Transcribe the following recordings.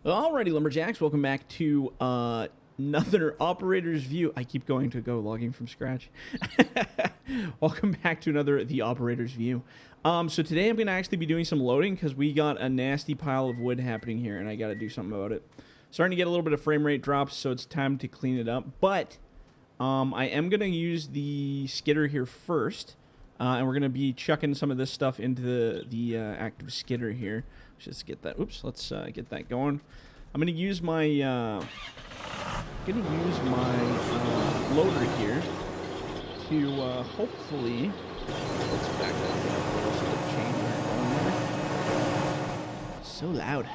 Alrighty, Lumberjacks, welcome back to another operator's view. I keep going to go logging from scratch. Welcome back to another the operator's view. So today I'm going to actually be doing some loading because we got a nasty pile of wood happening here and I got to do something about it. Starting to get a little bit of frame rate drops, so it's time to clean it up. But I am going to use the skidder here first. And we're going to be chucking some of this stuff into the active skidder here. Let's just get that. Oops, let's get that going. I'm going to use my loader here to hopefully. Let's back that thing up a little so the chain going there. So loud.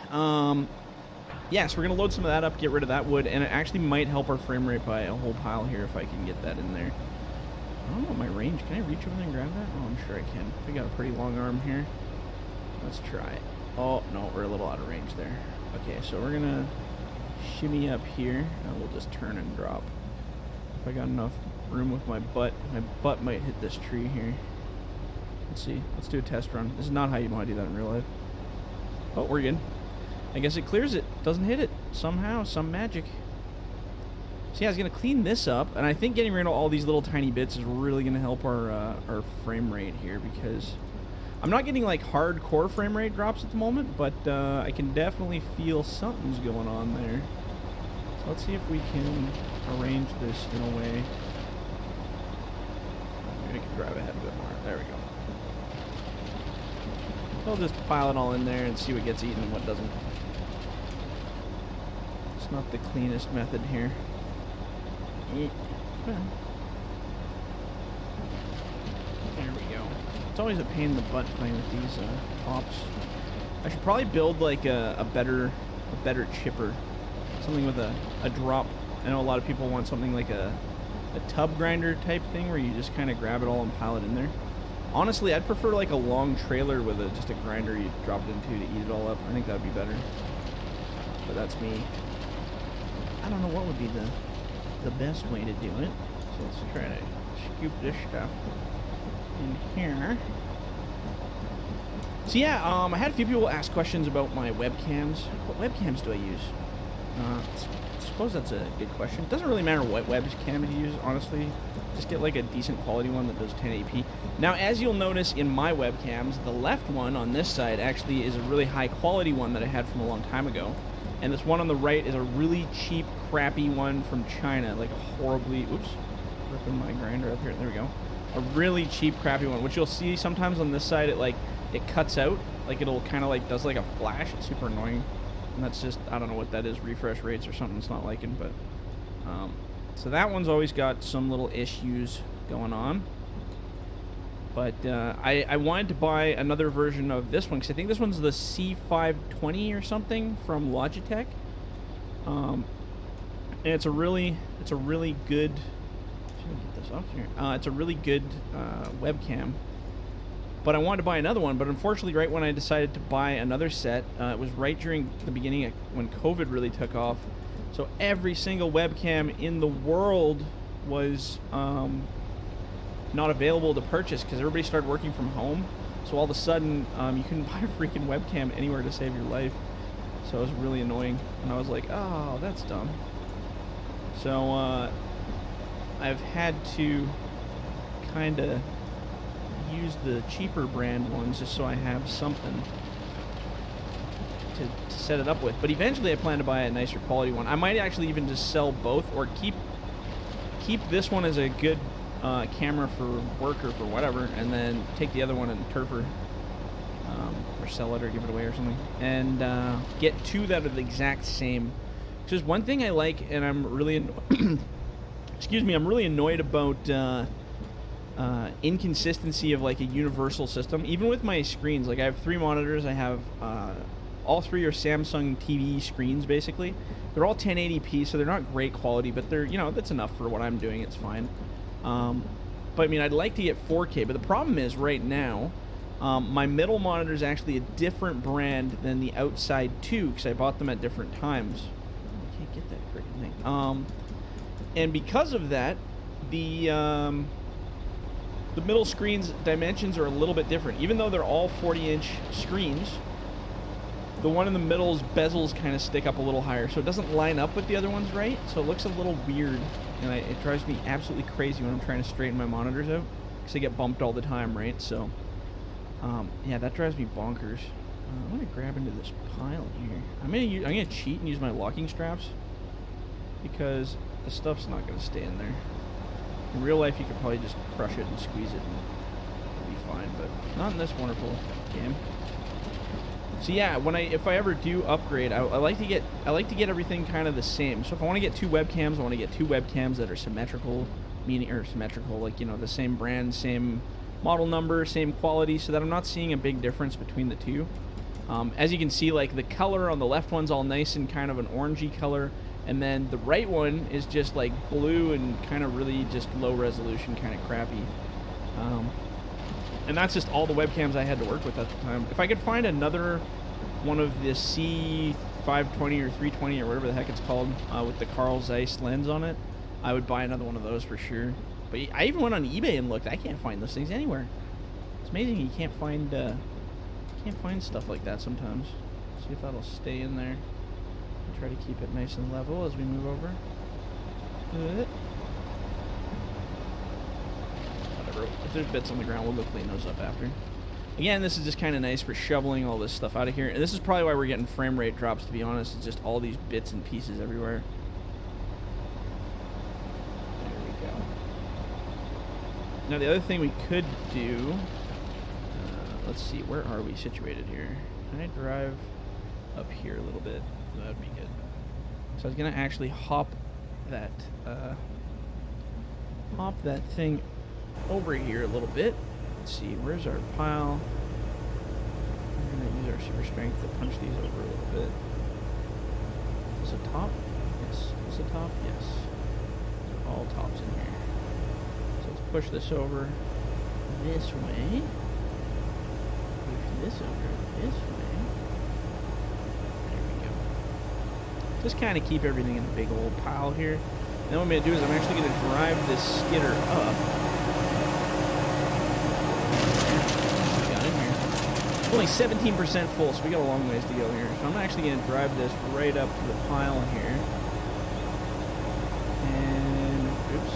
Yeah, so we're going to load some of that up, get rid of that wood, and it actually might help our frame rate by a whole pile here if I can get that in there. I don't know my range. Can I reach over there and grab that? Oh, I'm sure I can. We got a pretty long arm here. Let's try it. Oh, no, we're a little out of range there. Okay, so we're going to shimmy up here, and we'll just turn and drop. If I got enough room with my butt might hit this tree here. Let's see. Let's do a test run. This is not how you want to do that in real life. Oh, we're good. I guess it clears it. Doesn't hit it. Somehow, some magic. So yeah, I was going to clean this up, and I think getting rid of all these little tiny bits is really going to help our frame rate here, because I'm not getting like hardcore frame rate drops at the moment, but I can definitely feel something's going on there. So let's see if we can arrange this in a way. Maybe I can drive ahead a bit more. There we go. I'll just pile it all in there and see what gets eaten and what doesn't. It's not the cleanest method here. There we go. It's always a pain in the butt playing with these tops. I should probably build like a better chipper, something with a drop. I know a lot of people want something like a tub grinder type thing where you just kind of grab it all and pile it in there. Honestly, I'd prefer like a long trailer with just a grinder you drop it into to eat it all up. I think that would be better. But that's me. I don't know what would be the best way to do it. So let's try to scoop this stuff in here. So yeah, I had a few people ask questions about my webcams. What webcams do I use? I suppose that's a good question. It doesn't really matter what webcam you use, honestly. Just get like a decent quality one that does 1080p. Now, as you'll notice in my webcams, the left one on this side actually is a really high quality one that I had from a long time ago. And this one on the right is a really cheap, crappy one from China, like a horribly, oops, ripping my grinder up here, there we go. A really cheap, crappy one, which you'll see sometimes on this side, it cuts out, like it'll kind of like, does like a flash, it's super annoying. And that's just, I don't know what that is, refresh rates or something it's not liking, but, so that one's always got some little issues going on. But I wanted to buy another version of this one because I think this one's the C520 or something from Logitech. And it's a really good. Should I get this off here? It's a really good webcam. But I wanted to buy another one. But unfortunately, right when I decided to buy another set, it was right during the beginning when COVID really took off. So every single webcam in the world was not available to purchase because everybody started working from home. So all of a sudden, you couldn't buy a freaking webcam anywhere to save your life. So it was really annoying. And I was like, oh, that's dumb. So I've had to kind of use the cheaper brand ones just so I have something to set it up with. But eventually I plan to buy a nicer quality one. I might actually even just sell both or keep this one as a good camera for work or for whatever, and then take the other one and turf her, or sell it or give it away or something, and get two that are the exact same. Because one thing I like, and I'm really excuse me, I'm really annoyed about inconsistency of like a universal system. Even with my screens, like I have 3 monitors. I have all 3 are Samsung TV screens basically. They're all 1080p, so they're not great quality, but they're, you know, that's enough for what I'm doing. It's fine. But I mean, I'd like to get 4K, but the problem is right now, my middle monitor is actually a different brand than the outside two, because I bought them at different times. I can't get that freaking thing. And because of that, the middle screen's dimensions are a little bit different. Even though they're all 40-inch screens, the one in the middle's bezels kind of stick up a little higher, so it doesn't line up with the other ones right, so it looks a little weird, and it drives me absolutely crazy when I'm trying to straighten my monitors out, because they get bumped all the time, right? So, yeah, that drives me bonkers. I'm gonna grab into this pile here. I'm gonna cheat and use my locking straps, because the stuff's not gonna stay in there. In real life, you could probably just crush it and squeeze it, and it'll be fine, but not in this wonderful game. So yeah, if I ever do upgrade, I like to get everything kind of the same. So if I want to get 2 webcams, I want to get 2 webcams that are symmetrical, like, you know, the same brand, same model number, same quality, so that I'm not seeing a big difference between the two. As you can see, like, the color on the left one's all nice and kind of an orangey color, and then the right one is just like blue and kind of really just low resolution, kind of crappy. And that's just all the webcams I had to work with at the time. If I could find another one of the C520 or 320 or whatever the heck it's called, with the Carl Zeiss lens on it, I would buy another one of those for sure. But I even went on eBay and looked. I can't find those things anywhere. It's amazing you can't find stuff like that sometimes. See if that'll stay in there. I'll try to keep it nice and level as we move over. If there's bits on the ground, we'll go clean those up after. Again, this is just kind of nice for shoveling all this stuff out of here. And this is probably why we're getting frame rate drops, to be honest. It's just all these bits and pieces everywhere. There we go. Now, the other thing we could do... let's see, where are we situated here? Can I drive up here a little bit? That would be good. So I was going to actually hop that thing over here a little bit. Let's see, where's our pile? We're going to use our super strength to punch these over a little bit. Is this a top? Yes. Is this a top? Yes. These are all tops in here. So let's push this over this way. Push this over this way. There we go. Just kind of keep everything in a big old pile here. And then what I'm going to do is I'm actually going to drive this skidder up. Only 17% full, so we got a long ways to go here. So I'm actually going to drive this right up to the pile here. And, oops.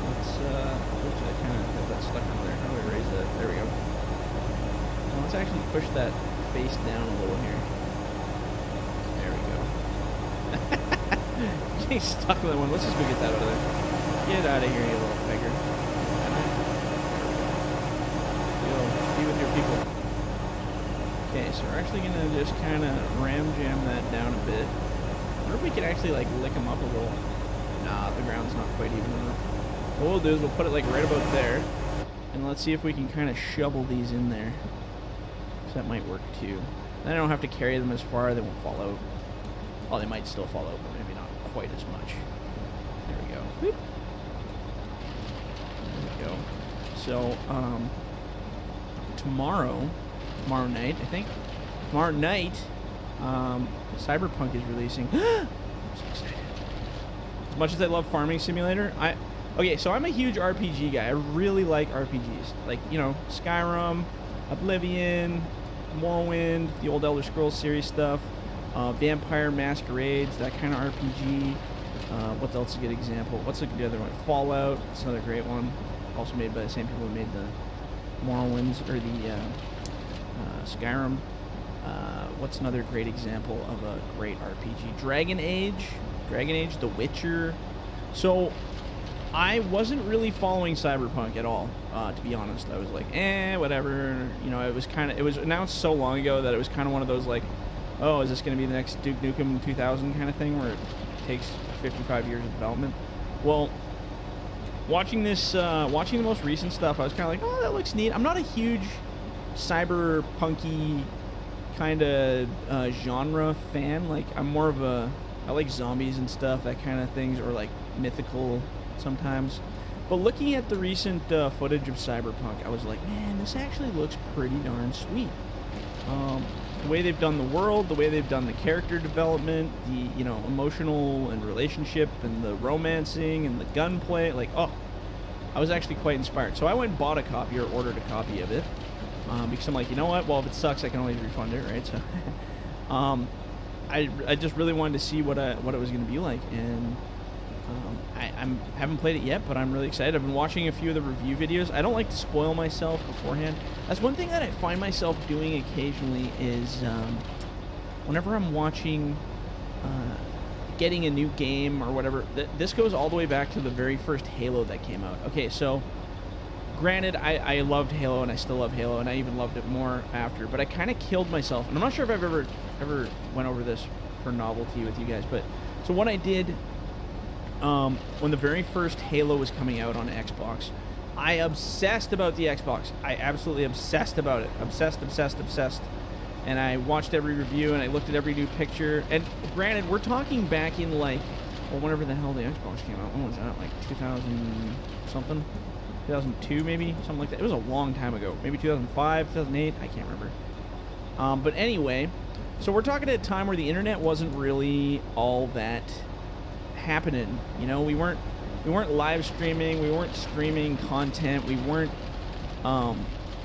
Let's, oops, I kind of got that stuck over there. How do I raise that? There we go. Now let's actually push that face down a little here. There we go. Getting stuck with that one. Let's just go get that out of there. Get out of here, you little beggar. Go, be with your people. Okay, so we're actually going to just kind of ram jam that down a bit. I wonder if we could actually, like, lick them up a little. Nah, the ground's not quite even enough. What we'll do is we'll put it, like, right about there. And let's see if we can kind of shovel these in there. So that might work, too. Then I don't have to carry them as far. They won't fall out. Well, they might still fall out, but maybe not quite as much. There we go. Whoop. There we go. So, tomorrow night, I think. Tomorrow night, Cyberpunk is releasing. I'm so excited. As much as I love Farming Simulator, okay, so I'm a huge RPG guy. I really like RPGs. Like, you know, Skyrim, Oblivion, Morrowind, the old Elder Scrolls series stuff, Vampire Masquerades, that kind of RPG. What else is a good example? What's the other one? Fallout. It's another great one. Also made by the same people who made the Morrowinds, or the Skyrim. What's another great example of a great RPG? Dragon Age, The Witcher. So I wasn't really following Cyberpunk at all, to be honest. I was like, whatever. You know, it was announced so long ago that it was kind of one of those like, oh, is this going to be the next Duke Nukem 2000 kind of thing where it takes 55 years of development? Well, watching the most recent stuff, I was kind of like, oh, that looks neat. I'm not a huge cyberpunky kind of genre fan. Like, I'm more of I like zombies and stuff, that kind of things, or like mythical sometimes. But looking at the recent footage of Cyberpunk, I was like, man, this actually looks pretty darn sweet. The way they've done the world, the way they've done the character development, the, you know, emotional and relationship and the romancing and the gunplay, like, oh, I was actually quite inspired. So I went and bought a copy, or ordered a copy of it, because I'm like, you know what, well, if it sucks, I can always refund it, right? So I just really wanted to see what it was going to be like, and I haven't played it yet, but I'm really excited. I've been watching a few of the review videos. I don't like to spoil myself beforehand. That's one thing that I find myself doing occasionally is whenever I'm watching getting a new game or whatever. This goes all the way back to the very first Halo that came out. Okay, so granted, I loved Halo, and I still love Halo, and I even loved it more after, but I kind of killed myself, and I'm not sure if I've ever went over this for novelty with you guys, but so what I did when the very first Halo was coming out on Xbox, I obsessed about the Xbox. I absolutely obsessed about it. Obsessed. And I watched every review, and I looked at every new picture. And granted, we're talking back in like, well, whenever the hell the Xbox came out. When was that? Like 2000 something? 2002 maybe? Something like that. It was a long time ago. Maybe 2005, 2008? I can't remember. But anyway, so we're talking at a time where the internet wasn't really all that happening. You know, we weren't live streaming, we weren't streaming content, we weren't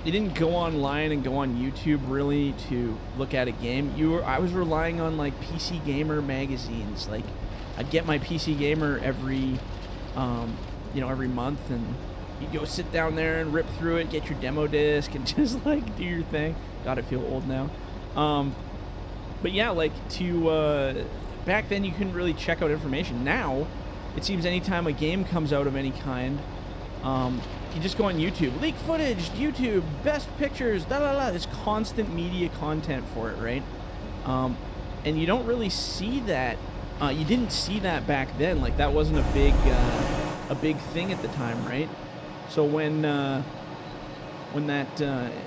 you didn't go online and go on YouTube really to look at a game. I was relying on like PC Gamer magazines. Like I'd get my PC Gamer every every month, and you'd go sit down there and rip through it, get your demo disc, and just like do your thing. God, I feel old now. But yeah, like back then you couldn't really check out information. Now, it seems anytime a game comes out of any kind, you just go on YouTube. Leak footage, YouTube, best pictures, There's constant media content for it, right? And you don't really see that. You didn't see that back then. Like, that wasn't a big thing at the time, right? So when that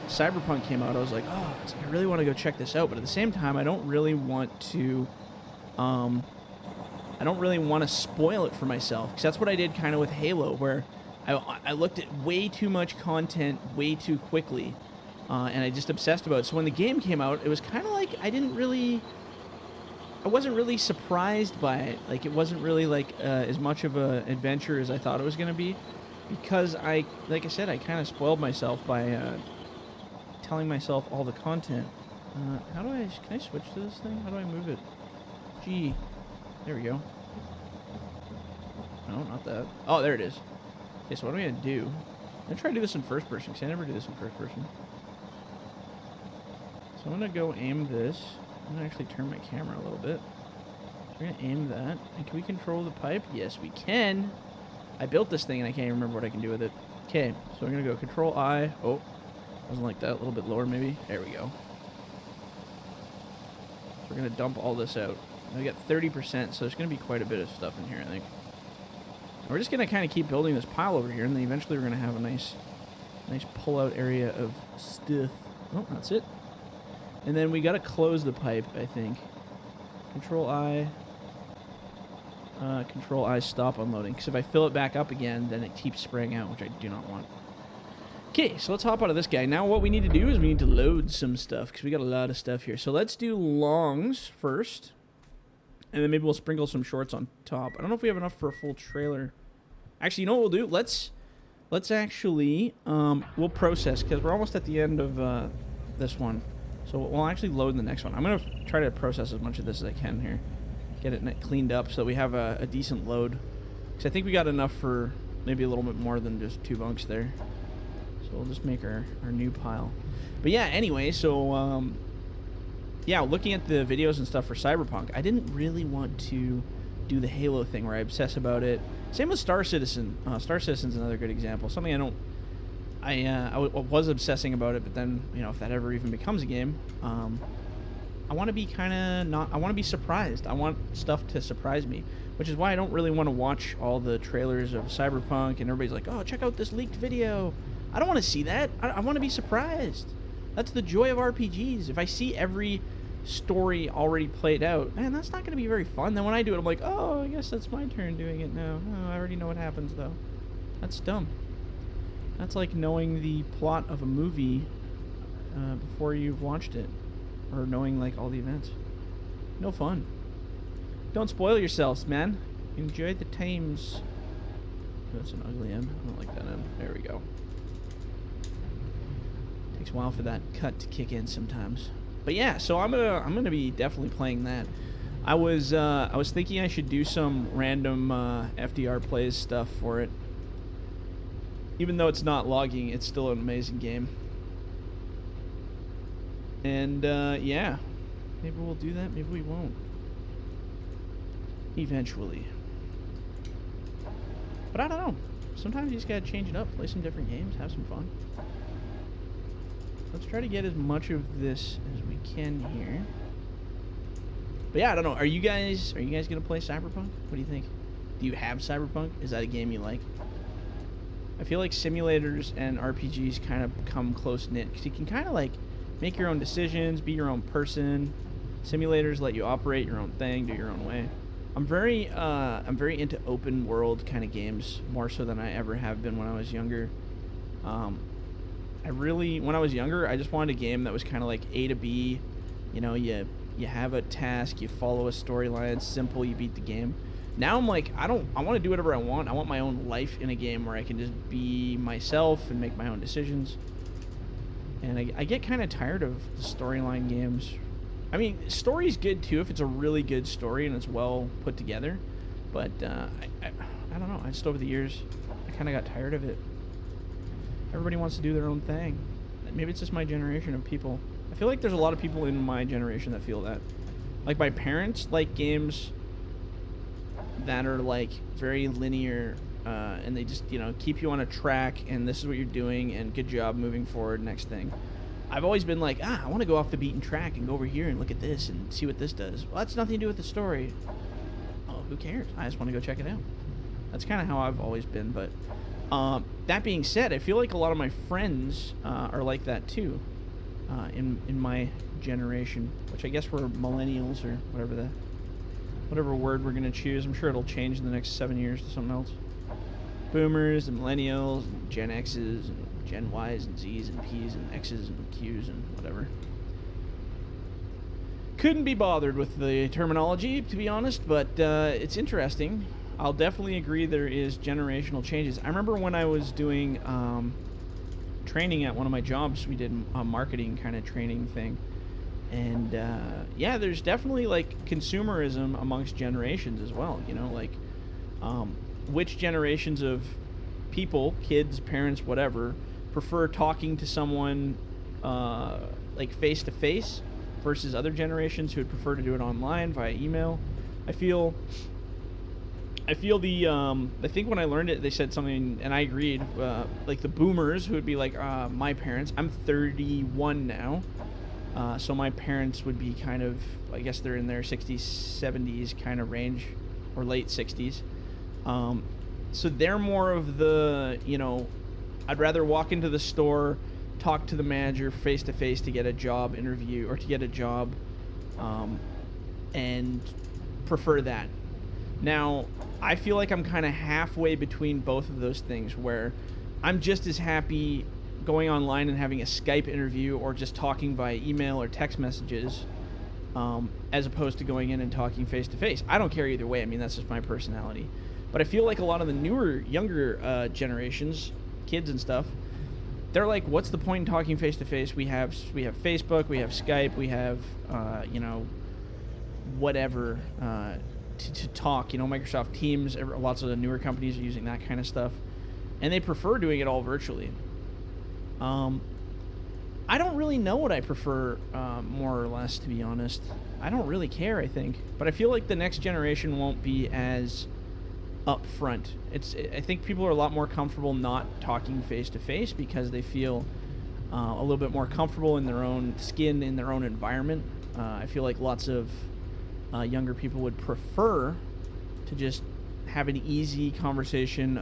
Cyberpunk came out, I was like, oh, I really want to go check this out. But at the same time, I don't really want to spoil it for myself, because that's what I did kind of with Halo, where I looked at way too much content way too quickly, and I just obsessed about it. So when the game came out, it was kind of like I wasn't really surprised by it. Like, it wasn't really like as much of an adventure as I thought it was going to be, because like I said, I kind of spoiled myself by telling myself all the content. Can I switch to this thing? How do I move it? Gee. There we go. No, not that. Oh, there it is. Okay, so what am I going to do? I'm going to try to do this in first person, because I never do this in first person. So I'm going to go aim this. I'm going to actually turn my camera a little bit. So we're going to aim that. And can we control the pipe? Yes, we can. I built this thing, and I can't even remember what I can do with it. Okay, so I'm going to go Control I. Oh, wasn't like that. A little bit lower, maybe. There we go. So we're going to dump all this out. We got 30%, so there's going to be quite a bit of stuff in here, I think. And we're just going to kind of keep building this pile over here, and then eventually we're going to have a nice pull-out area of stuff. Oh, that's it. And then we got to close the pipe, I think. Control I, stop unloading. Because if I fill it back up again, then it keeps spraying out, which I do not want. Okay, so let's hop out of this guy. Now what we need to do is we need to load some stuff, because we got a lot of stuff here. So let's do longs first. And then maybe we'll sprinkle some shorts on top. I don't know if we have enough for a full trailer. Actually, you know what we'll do? Let's actually, we'll process, because we're almost at the end of this one. So we'll actually load the next one. I'm going to try to process as much of this as I can here. Get it cleaned up so that we have a decent load. Because I think we got enough for maybe a little bit more than just 2 bunks there. So we'll just make our new pile. But yeah, anyway, so... yeah, looking at the videos and stuff for Cyberpunk, I didn't really want to do the Halo thing where I obsess about it. Same with Star Citizen. Star Citizen's another good example. Something I was obsessing about it, but then, if that ever even becomes a game, I want to be I want to be surprised. I want stuff to surprise me, which is why I don't really want to watch all the trailers of Cyberpunk, and everybody's like, oh, check out this leaked video. I don't want to see that. I want to be surprised. That's the joy of RPGs. If I see every story already played out, man, that's not going to be very fun. Then when I do it, I'm like, oh, I guess that's my turn doing it now. Oh, I already know what happens, though. That's dumb. That's like knowing the plot of a movie before you've watched it, or knowing, like, all the events. No fun. Don't spoil yourselves, man. Enjoy the times. Oh, that's an ugly M. I don't like that M. There we go. Takes a while for that cut to kick in sometimes. But yeah, so I'm gonna be definitely playing that. I was thinking I should do some random FDR plays stuff for it. Even though it's not logging, it's still an amazing game. And yeah, maybe we'll do that. Maybe we won't. Eventually. But I don't know. Sometimes you just gotta change it up, play some different games, have some fun. Let's try to get as much of this as we can here. But yeah, I don't know. Are you guys gonna play Cyberpunk? What do you think? Do you have Cyberpunk? Is that a game you like? I feel like simulators and RPGs kind of come close knit because you can kind of like make your own decisions, be your own person. Simulators let you operate your own thing, do your own way. I'm very into open world kind of games, more so than I ever have been when I was younger. When I was younger, I just wanted a game that was kind of like A to B. You know, you have a task, you follow a storyline, it's simple, you beat the game. Now I'm like, I want to do whatever I want. I want my own life in a game where I can just be myself and make my own decisions. And I get kind of tired of the storyline games. I mean, story's good too if it's a really good story and it's well put together. But I don't know. I just over the years, I kind of got tired of it. Everybody wants to do their own thing. Maybe it's just my generation of people. I feel like there's a lot of people in my generation that feel that. Like my parents like games that are like very linear and they just, you know, keep you on a track and this is what you're doing and good job moving forward, next thing. I've always been like, I want to go off the beaten track and go over here and look at this and see what this does. Well, that's nothing to do with the story. Oh, who cares? I just want to go check it out. That's kind of how I've always been. But that being said, I feel like a lot of my friends are like that too in my generation, which I guess we're millennials or whatever word we're going to choose. I'm sure it'll change in the next 7 years to something else. Boomers and millennials and Gen X's and Gen Y's and Z's and P's and X's and Q's and whatever. Couldn't be bothered with the terminology, to be honest, but it's interesting. I'll definitely agree there is generational changes. I remember when I was doing training at one of my jobs, we did a marketing kind of training thing. And yeah, there's definitely like consumerism amongst generations as well, you know, like which generations of people, kids, parents, whatever, prefer talking to someone like face to face versus other generations who would prefer to do it online via email. I feel the I think when I learned it, they said something, and I agreed. Like the boomers, who would be like my parents. I'm 31 now, so my parents would be kind of, I guess they're in their 60s, 70s kind of range, or late 60s. So they're more of the, you know, I'd rather walk into the store, talk to the manager face to face to get a job interview or to get a job, and prefer that. Now, I feel like I'm kind of halfway between both of those things, where I'm just as happy going online and having a Skype interview or just talking via email or text messages, as opposed to going in and talking face to face. I don't care either way. I mean, that's just my personality. But I feel like a lot of the younger generations, kids and stuff, they're like, what's the point in talking face to face? We have Facebook, we have Skype, we have you know, whatever to talk. You know, Microsoft Teams. Lots of the newer companies are using that kind of stuff, and they prefer doing it all virtually. I don't really know what I prefer, more or less, to be honest. I don't really care, I think, but I feel like the next generation won't be as upfront. I think people are a lot more comfortable not talking face to face because they feel a little bit more comfortable in their own skin, in their own environment. I feel like lots of younger people would prefer to just have an easy conversation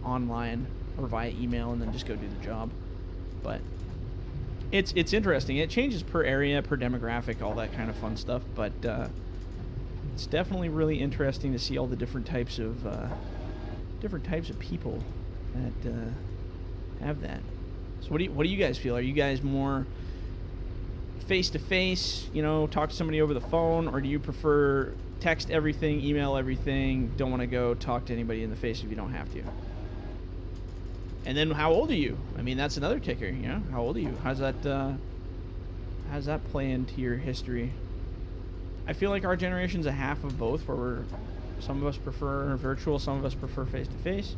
online or via email and then just go do the job. But it's interesting. It changes per area, per demographic, all that kind of fun stuff. But it's definitely really interesting to see all the different types of people that have that. So what do you guys feel? Are you guys more face to face, you know, talk to somebody over the phone, or do you prefer text everything, email everything, don't want to go talk to anybody in the face if you don't have to? And then how old are you? I mean, that's another kicker, you know? How old are you? How's How does that play into your history? I feel like our generation's a half of both, where some of us prefer virtual, some of us prefer face-to-face.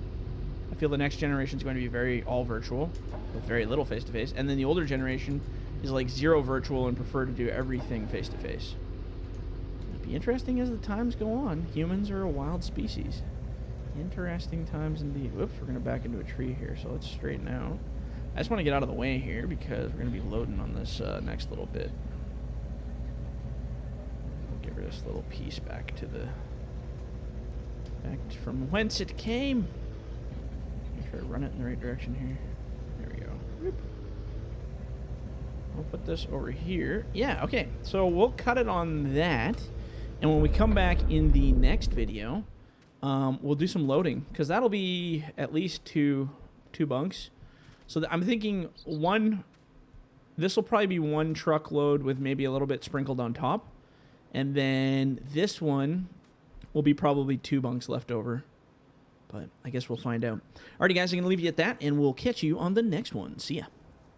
I feel the next generation is going to be very all virtual, with very little face-to-face, and then the older generation is like zero virtual and prefer to do everything face-to-face. It'll be interesting as the times go on. Humans are a wild species. Interesting times indeed. Whoops, we're going to back into a tree here, so let's straighten out. I just want to get out of the way here because we're going to be loading on this next little bit. We'll give her this little piece back to the... back from whence it came. Make sure I run it in the right direction here. There we go. Whoop. I'll put this over here. Yeah, okay. So we'll cut it on that. And when we come back in the next video, we'll do some loading. Because that'll be at least two bunks. So I'm thinking this will probably be one truckload with maybe a little bit sprinkled on top. And then this one will be probably 2 bunks left over. But I guess we'll find out. Alrighty, guys, I'm going to leave you at that, and we'll catch you on the next one. See ya.